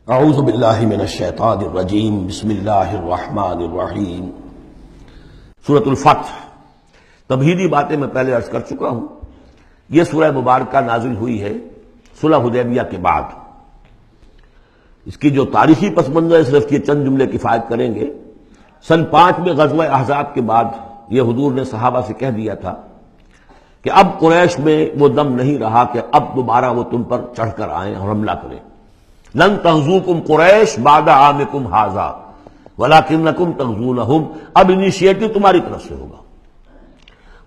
اعوذ باللہ من الشیطان الرجیم بسم اللہ الرحمن الرحیم۔ سورۃ الفتح۔ تمہیدی باتیں میں پہلے عرض کر چکا ہوں۔ یہ سورہ مبارکہ نازل ہوئی ہے صلح حدیبیہ کے بعد۔ اس کی جو تاریخی پس منظر ہے صرف یہ چند جملے کفایت کریں گے۔ سن 5 میں غزوہ احزاب کے بعد یہ حضور نے صحابہ سے کہہ دیا تھا کہ اب قریش میں وہ دم نہیں رہا کہ اب دوبارہ وہ تم پر چڑھ کر آئیں اور حملہ کریں۔ لن تغزوکم قریش بعد عامکم ھذا ولکنکم تغزونہم۔ اب انیشیٹو تمہاری طرف سے ہوگا۔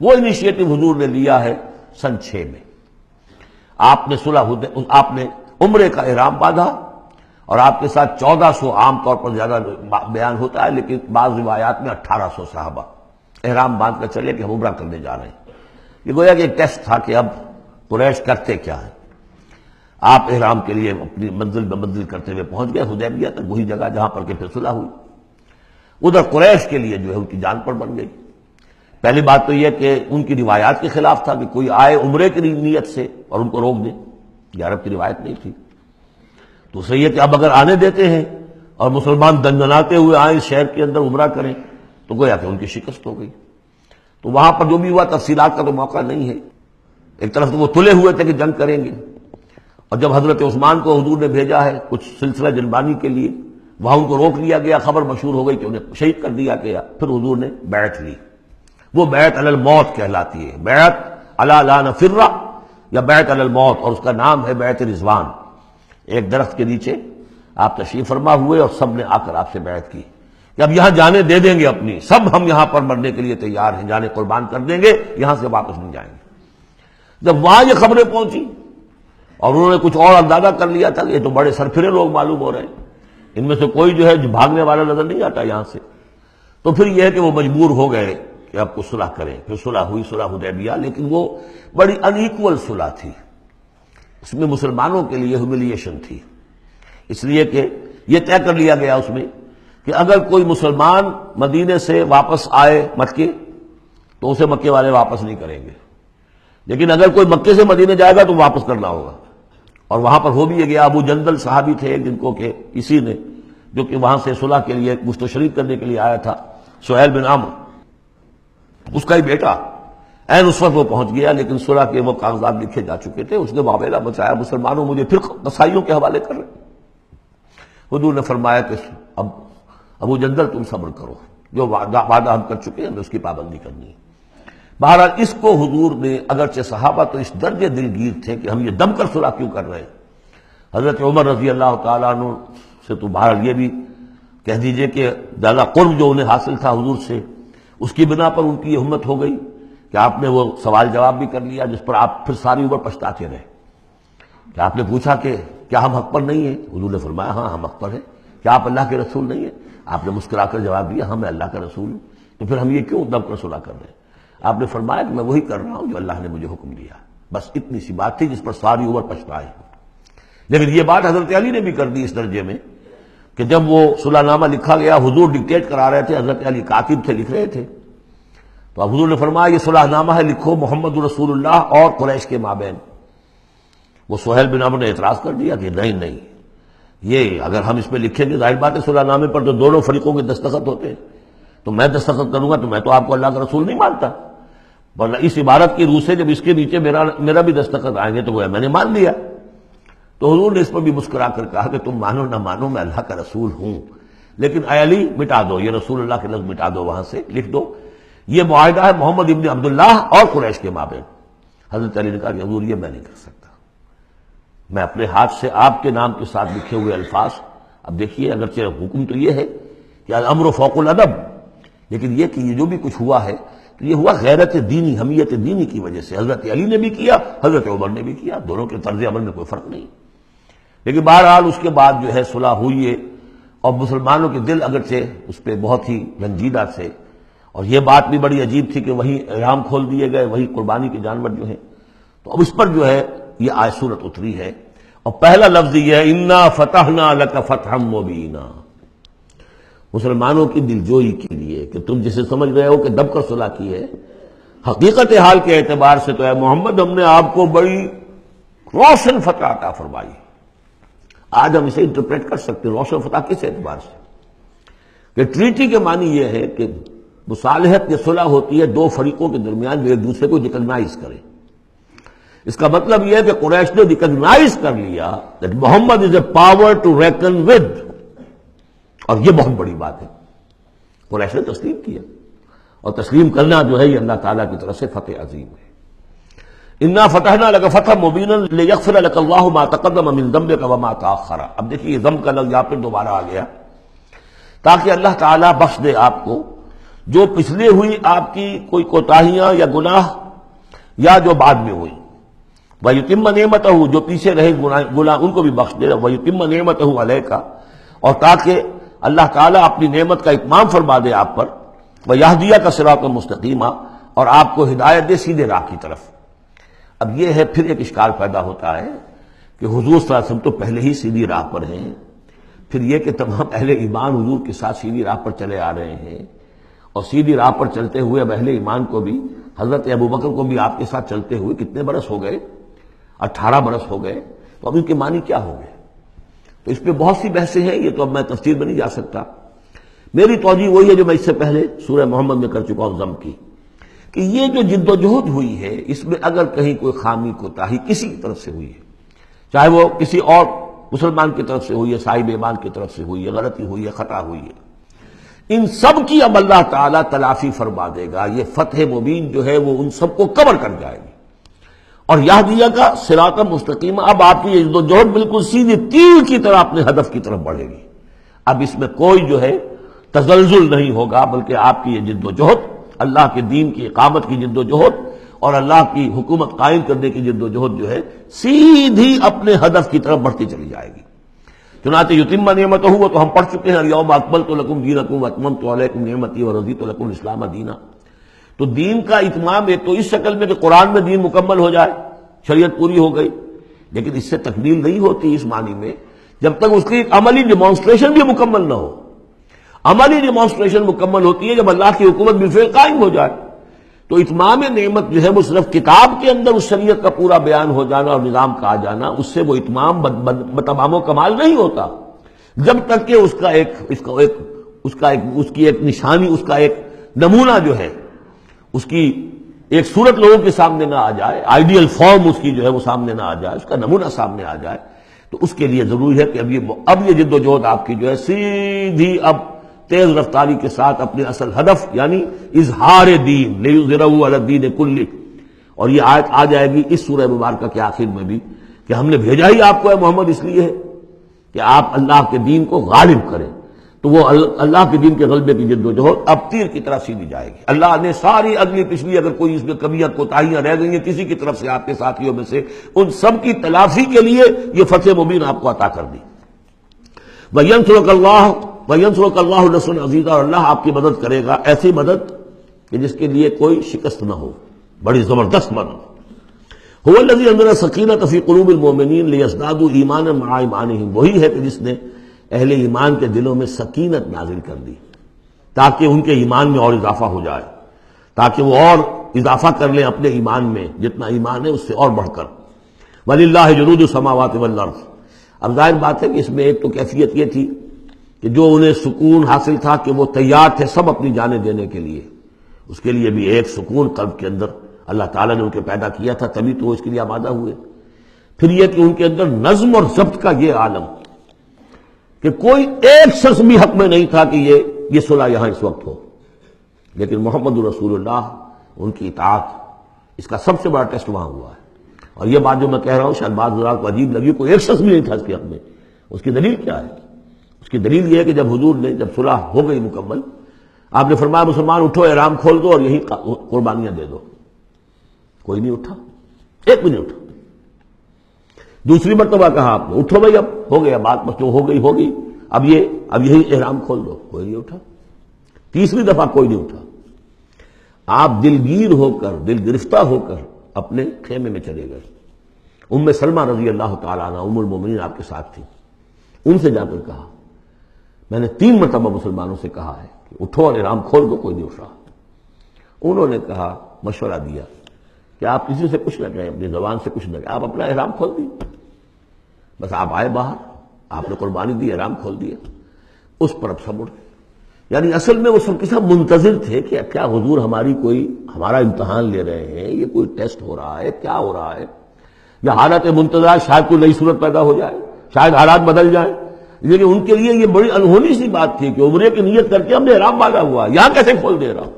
وہ انیشیٹو حضور نے لیا ہے سن 6 میں۔ آپ نے عمرے کا احرام باندھا اور آپ کے ساتھ 1400، عام طور پر زیادہ بیان ہوتا ہے لیکن بعض روایات میں 1800 صحابہ احرام باندھ کر چلے کہ ہم عمرہ کرنے جا رہے ہیں۔ یہ گویا کہ ایک ٹیسٹ تھا کہ اب قریش کرتے کیا ہے۔ آپ احرام کے لیے اپنی منزل بہ منزل کرتے ہوئے پہنچ گئے حدیبیہ تک، وہی جگہ جہاں پر کہ پھر صلح ہوئی۔ ادھر قریش کے لیے جو ہے ان کی جان پر بن گئی۔ پہلی بات تو یہ کہ ان کی روایات کے خلاف تھا کہ کوئی آئے عمرے کی نیت سے اور ان کو روک دے، یہ عرب کی روایت نہیں تھی۔ دوسرا یہ کہ اب اگر آنے دیتے ہیں اور مسلمان دندناتے ہوئے آئیں اس شہر کے اندر عمرہ کریں تو گویا کہ ان کی شکست ہو گئی۔ تو وہاں پر جو بھی ہوا تفصیلات کا تو موقع نہیں ہے۔ ایک طرف تو وہ تلے ہوئے تھے کہ جنگ کریں گے، اور جب حضرت عثمان کو حضور نے بھیجا ہے کچھ سلسلہ جنبانی کے لیے، وہاں ان کو روک لیا گیا، خبر مشہور ہو گئی کہ انہیں شہید کر دیا گیا۔ پھر حضور نے بیعت لی، وہ بیعت علی الموت کہلاتی ہے، بیعت علی لا نفر یا بیعت علی الموت، اور اس کا نام ہے بیعت رضوان۔ ایک درخت کے نیچے آپ تشریف فرما ہوئے اور سب نے آ کر آپ سے بیعت کی کہ اب یہاں جانیں دے دیں گے اپنی، سب ہم یہاں پر مرنے کے لیے تیار ہیں، جانیں قربان کر دیں گے، یہاں سے واپس نہیں جائیں گے۔ جب وہاں یہ خبریں پہنچی اور انہوں نے کچھ اور اندازہ کر لیا تھا کہ یہ تو بڑے سرفرے لوگ معلوم ہو رہے ہیں، ان میں سے کوئی جو ہے بھاگنے والا نظر نہیں آتا یہاں سے، تو پھر یہ ہے کہ وہ مجبور ہو گئے کہ اب کچھ صلح کریں۔ پھر صلح ہوئی، صلح حدیبیہ، لیکن وہ بڑی ان ایکول صلح تھی۔ اس میں مسلمانوں کے لیے ہیوملیشن تھی، اس لیے کہ یہ طے کر لیا گیا اس میں کہ اگر کوئی مسلمان مدینے سے واپس آئے مکے تو اسے مکے والے واپس نہیں کریں گے، لیکن اگر کوئی مکے سے مدینے جائے گا تو واپس کرنا ہوگا۔ اور وہاں پر ہو بھی گیا۔ ابو جندل صحابی تھے جن کو کہ اسی نے، جو کہ وہاں سے صلح کے لیے گفت و شریف کرنے کے لیے آیا تھا، سہیل بن عمرو، اس کا ہی بیٹا عین اس وقت وہ پہنچ گیا، لیکن صلح کے وہ کاغذات لکھے جا چکے تھے۔ اس نے معاملہ بچایا، مسلمانوں مجھے پھر قصائیوں کے حوالے کر رہے۔ حضور نے فرمایا کہ اب ابو جندل تم صبر کرو، جو وعدہ ہم کر چکے ہیں اس کی پابندی کرنی ہے۔ بہرحال اس کو حضور نے، اگرچہ صحابہ تو اس درجے دلگیر تھے کہ ہم یہ دم کر صلح کیوں کر رہے ہیں۔ حضرت عمر رضی اللہ تعالیٰ عنہ سے تو بہرحال یہ بھی کہہ دیجئے کہ زیادہ قرب جو انہیں حاصل تھا حضور سے، اس کی بنا پر ان کی یہ ہمت ہو گئی کہ آپ نے وہ سوال جواب بھی کر لیا جس پر آپ پھر ساری عمر پچھتاتے رہے۔ کہ آپ نے پوچھا کہ کیا ہم حق پر نہیں ہیں؟ حضور نے فرمایا ہاں ہم حق پر ہیں۔ کیا آپ اللہ کے رسول نہیں ہیں؟ آپ نے مسکرا کر جواب دیا ہاں میں اللہ کا رسول ہوں۔ تو پھر ہم یہ کیوں دم کر صلح کر رہے ہیں؟ آپ نے فرمایا کہ میں وہی کر رہا ہوں جو اللہ نے مجھے حکم دیا۔ بس اتنی سی بات تھی جس پر ساری عمر پچھتائے۔ لیکن یہ بات حضرت علی نے بھی کر دی اس درجے میں کہ جب وہ صلح نامہ لکھا گیا، حضور ڈکٹیٹ کرا رہے تھے، حضرت علی کاتب تھے، لکھ رہے تھے، تو اب حضور نے فرمایا یہ صلح نامہ ہے، لکھو محمد رسول اللہ اور قریش کے مابین۔ وہ سہیل بن عمرو نے اعتراض کر دیا کہ نہیں، یہ اگر ہم اس پہ لکھیں گے ظاہر بات ہے صلح نامے پر تو دونوں فریقوں کے دستخط ہوتے ہیں، تو میں دستخط کروں گا تو میں تو آپ کو اللہ کا رسول نہیں مانتا، ورنہ اس عبارت کی روح سے جب اس کے نیچے میرا بھی دستخط آئیں گے تو وہ میں نے مان لیا۔ تو حضور نے اس پر بھی مسکرا کر کہا کہ تم مانو نہ مانو میں اللہ کا رسول ہوں، لیکن اے علی مٹا دو یہ رسول اللہ کے لفظ، مٹا دو وہاں سے، لکھ دو یہ معاہدہ ہے محمد ابن عبداللہ اور قریش کے مابین۔ حضرت علی نے کہا کہ حضور یہ میں نہیں کر سکتا، میں اپنے ہاتھ سے آپ کے نام کے ساتھ لکھے ہوئے الفاظ، اب دیکھیے اگرچہ حکم تو یہ ہے کہ الامر فوق الادب، لیکن یہ کہ یہ جو بھی کچھ ہوا ہے تو یہ ہوا غیرت دینی، حمیت دینی کی وجہ سے۔ حضرت علی نے بھی کیا، حضرت عمر نے بھی کیا، دونوں کے طرز عمل میں کوئی فرق نہیں۔ لیکن بہرحال اس کے بعد جو ہے صلح ہوئی ہے، اور مسلمانوں کے دل اگرچہ اس پہ بہت ہی رنجیدہ تھے، اور یہ بات بھی بڑی عجیب تھی کہ وہی احرام کھول دیے گئے، وہی قربانی کے جانور جو ہیں، تو اب اس پر جو ہے یہ آیت سورت اتری ہے، اور پہلا لفظ یہ ہے انا فتحنا لک فتحا مبینا، مسلمانوں کی دلجوئی کے لیے کہ تم جسے سمجھ رہے ہو کہ دب کر صلح کی ہے، حقیقت حال کے اعتبار سے تو اے محمد ہم نے آپ کو بڑی روشن فتح عطا فرمائی، آج ہم اسے انٹرپریٹ کر سکتے ہیں روشن فتح کس اعتبار سے کہ ٹریٹی کے معنی یہ ہے کہ مصالحت یا صلح ہوتی ہے دو فریقوں کے درمیان جو ایک دوسرے کو ریکگنائز کریں. اس کا مطلب یہ ہے کہ قریش نے ریکگنائز کر لیا that Muhammad is a power to reckon with, اور یہ بہت بڑی بات ہے. قریش نے تسلیم کیا، اور تسلیم کرنا جو ہے یہ اللہ تعالیٰ کی طرف سے فتح عظیم ہے. انا فتحنا لک فتحا مبینا لیغفر لک اللہ ما تقدم من ذنبک وما تاخر. اب دیکھیے یہ ذنب کا لفظ یہاں پہ دوبارہ آ گیا تاکہ اللہ تعالیٰ بخش دے آپ کو جو پچھلے ہوئی آپ کی کوئی کوتاہیاں یا گناہ یا جو بعد میں ہوئی. وَيُتِمَّ نِعْمَتَهُ، جو پیچھے رہے گناہ ان کو بھی بخش دے. وَيُتِمَّ نِعْمَتَهُ عَلَيْكَ، اور تاکہ اللہ تعالیٰ اپنی نعمت کا اتمام فرما دے آپ پر. وَيَهْدِيَكَ صِرَاطًا مُسْتَقِيمًا، اور آپ کو ہدایت دے سیدھے راہ کی طرف. اب یہ ہے پھر ایک اشکال پیدا ہوتا ہے کہ حضور صلی اللہ علیہ وسلم تو پہلے ہی سیدھی راہ پر ہیں، پھر یہ کہ تمام اہل ایمان حضور کے ساتھ سیدھی راہ پر چلے آ رہے ہیں، اور سیدھی راہ پر چلتے ہوئے اب اہل ایمان کو بھی حضرت ابوبکر کو بھی آپ کے ساتھ چلتے ہوئے کتنے برس ہو گئے؟ 18 برس ہو گئے. تو اب ان کے معنی کیا ہو گئے؟ تو اس پہ بہت سی بحثیں ہیں، یہ تو اب میں تفصیل میں نہیں جا سکتا. میری توجہ وہی ہے جو میں اس سے پہلے سورہ محمد میں کر چکا ہوں ضم کی، کہ یہ جو جد و جہد ہوئی ہے اس میں اگر کہیں کوئی خامی کوتاہی کسی کی طرف سے ہوئی ہے، چاہے وہ کسی اور مسلمان کی طرف سے ہوئی ہے، صاحب ایمان کی طرف سے ہوئی ہے، غلطی ہوئی ہے، خطا ہوئی ہے، ان سب کی اب اللہ تعالیٰ تلافی فرما دے گا. یہ فتح مبین جو ہے وہ ان سب کو کور کر جائے گی. اور یہدیہ کا صراط مستقیم، اب آپ کی یہ جد و جہد بالکل سیدھی تیر کی طرح اپنے ہدف کی طرف بڑھے گی. اب اس میں کوئی جو ہے تزلزل نہیں ہوگا، بلکہ آپ کی یہ جد و جہد، اللہ کے دین کی اقامت کی جد و جہد اور اللہ کی حکومت قائم کرنے کی جد و جہد جو ہے سیدھی اپنے ہدف کی طرف بڑھتی چلی جائے گی. چنانچہ یتم نعمتہ، وہ تو ہم پڑھ چکے ہیں، الیوم اکملت لکم دینکم واتممت علیکم نعمتی ورضیت لکم الاسلام دینا. تو دین کا اتمام ایک تو اس شکل میں کہ قرآن میں دین مکمل ہو جائے، شریعت پوری ہو گئی، لیکن اس سے تکمیل نہیں ہوتی اس معنی میں جب تک اس کی ایک عملی ڈیمانسٹریشن بھی مکمل نہ ہو. عملی ڈیمانسٹریشن مکمل ہوتی ہے جب اللہ کی حکومت بالفعل قائم ہو جائے. تو اتمام نعمت جو ہے وہ صرف کتاب کے اندر اس شریعت کا پورا بیان ہو جانا اور نظام کا آ جانا، اس سے وہ اتمام بتمام و کمال نہیں ہوتا جب تک کہ اس کی ایک نشانی، اس کا ایک نمونہ جو ہے، اس کی ایک صورت لوگوں کے سامنے نہ آ جائے، آئیڈیل فارم اس کی جو ہے وہ سامنے نہ آ جائے، اس کا نمونہ سامنے آ جائے. تو اس کے لیے ضروری ہے کہ اب یہ جد و جہد آپ کی جو ہے سیدھی اب تیز رفتاری کے ساتھ اپنے اصل ہدف یعنی اظہار دین لیظہرہ علی الدین کلہ. اور یہ آیت آ جائے گی اس سورہ مبارکہ کے آخر میں بھی کہ ہم نے بھیجا ہی آپ کو ہے محمد اس لیے ہے کہ آپ اللہ کے دین کو غالب کریں. تو وہ اللہ کے دین کے غلبے کی جد و جہد اب تیر کی طرح سیدھی جائے گی. اللہ نے ساری اگلی پچھلی اگر کوئی اس میں کمیاں کوتاہیاں رہ گئی ہیں کسی کی طرف سے آپ کے ساتھیوں میں سے، ان سب کی تلافی کے لیے یہ فتح مبین آپ کو عطا کر دی. وَيَنْصُرَكَ اللَّهُ نَصْرًا عَزِيزًا، اور اللہ آپ کی مدد کرے گا ایسی مدد کہ جس کے لیے کوئی شکست نہ ہو، بڑی زبردست مدد. هُوَ الَّذِي أَنزَلَ السَّكِينَةَ فِي قُلُوبِ الْمُؤْمِنِينَ لِيَزْدَادُوا إِيمَانًا مَعَ إِيمَانِهِمْ. وہی ہے کہ جس نے اہل ایمان کے دلوں میں سکینت نازل کر دی تاکہ ان کے ایمان میں اور اضافہ ہو جائے، تاکہ وہ اور اضافہ کر لیں اپنے ایمان میں، جتنا ایمان ہے اس سے اور بڑھ کر. وَلِلَّهِ جُنُودُ السَّمَاوَاتِ وَالْأَرْضِ. اب ظاہر بات ہے کہ اس میں ایک تو کیفیت یہ تھی کہ جو انہیں سکون حاصل تھا کہ وہ تیار تھے سب اپنی جانیں دینے کے لیے، اس کے لیے بھی ایک سکون قلب کے اندر اللہ تعالیٰ نے ان کے پیدا کیا تھا، تبھی تو وہ اس کے لیے آمادہ ہوئے. پھر یہ کہ ان کے اندر نظم اور ضبط کا یہ عالم کہ کوئی ایک شخص بھی حق میں نہیں تھا کہ یہ صلح یہاں اس وقت ہو. لیکن محمد رسول اللہ، ان کی اطاعت، اس کا سب سے بڑا ٹیسٹ وہاں ہوا ہے. اور یہ بات جو میں کہہ رہا ہوں شاید بعض حضرات کو عجیب لگی، کوئی ایک شخص بھی نہیں تھا اس کے حق میں. اس کی دلیل کیا ہے؟ اس کی دلیل یہ ہے کہ جب حضور نے جب صلح ہو گئی مکمل، آپ نے فرمایا مسلمان اٹھو، احرام کھول دو اور یہی قربانیاں دے دو. کوئی نہیں اٹھا، ایک بھی نہیں اٹھا. دوسری مرتبہ کہا آپ نے اٹھو بھائی، اب ہو گیا بات، بس جو ہو گئی ہوگی، اب یہی احرام کھول دو. کوئی نہیں اٹھا. تیسری دفعہ کوئی نہیں اٹھا. آپ دلگیر ہو کر، دل گرفتہ ہو کر اپنے خیمے میں چلے گئے. ام سلمہ رضی اللہ تعالیٰ عنہ ام المومنین آپ کے ساتھ تھی. ان سے جا کر کہا، میں نے 3 مرتبہ مسلمانوں سے کہا ہے کہ اٹھو اور احرام کھول دو، کوئی نہیں اٹھ رہا. انہوں نے کہا، مشورہ دیا کہ آپ کسی سے کچھ نہ کہیں، اپنی زبان سے کچھ نہ کہیں، آپ اپنا احرام کھول دیجیے. بس آپ آئے باہر آپ نے قربانی دی، احرام کھول دیا، اس پر اب سب اڑ گئے۔ یعنی اصل میں وہ سب کے سب منتظر تھے کہ کیا حضور ہمارا امتحان لے رہے ہیں، یہ کوئی ٹیسٹ ہو رہا ہے، کیا ہو رہا ہے، یا حالت منتظر شاید کوئی نئی صورت پیدا ہو جائے، شاید حالات بدل جائیں۔ لیکن ان کے لیے یہ بڑی انہونی سی بات تھی کہ عمرے کی نیت کر کے ہم نے احرام باندھا ہوا، یہاں کیسے کھول دے رہا ہوں۔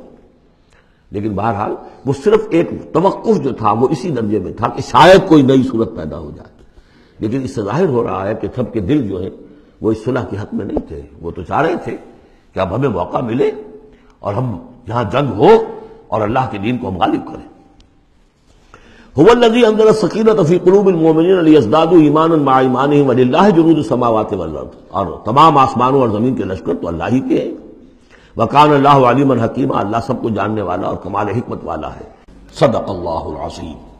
لیکن بہرحال وہ صرف ایک توقف جو تھا وہ اسی درجے میں تھا کہ شاید کوئی نئی صورت پیدا ہو جائے۔ لیکن اس سے ظاہر ہو رہا ہے کہ سب کے دل جو ہیں وہ اس صلح کے حق میں نہیں تھے، وہ تو چاہ رہے تھے کہ اب ہمیں موقع ملے اور ہم یہاں جنگ ہو اور اللہ کے دین کو ہم غالب کریں۔ هو الذي انزل السکینۃ فی قلوب المؤمنین لیزدادوا ایمانا مع ایمانہم وللہ جنود السماوات والارض، اور تمام آسمانوں اور زمین کے لشکر تو اللہ ہی کے ہیں۔ وکان اللہ علیما حکیما، اللہ سب کو جاننے والا اور کمال حکمت والا ہے۔ صدق اللہ العظیم۔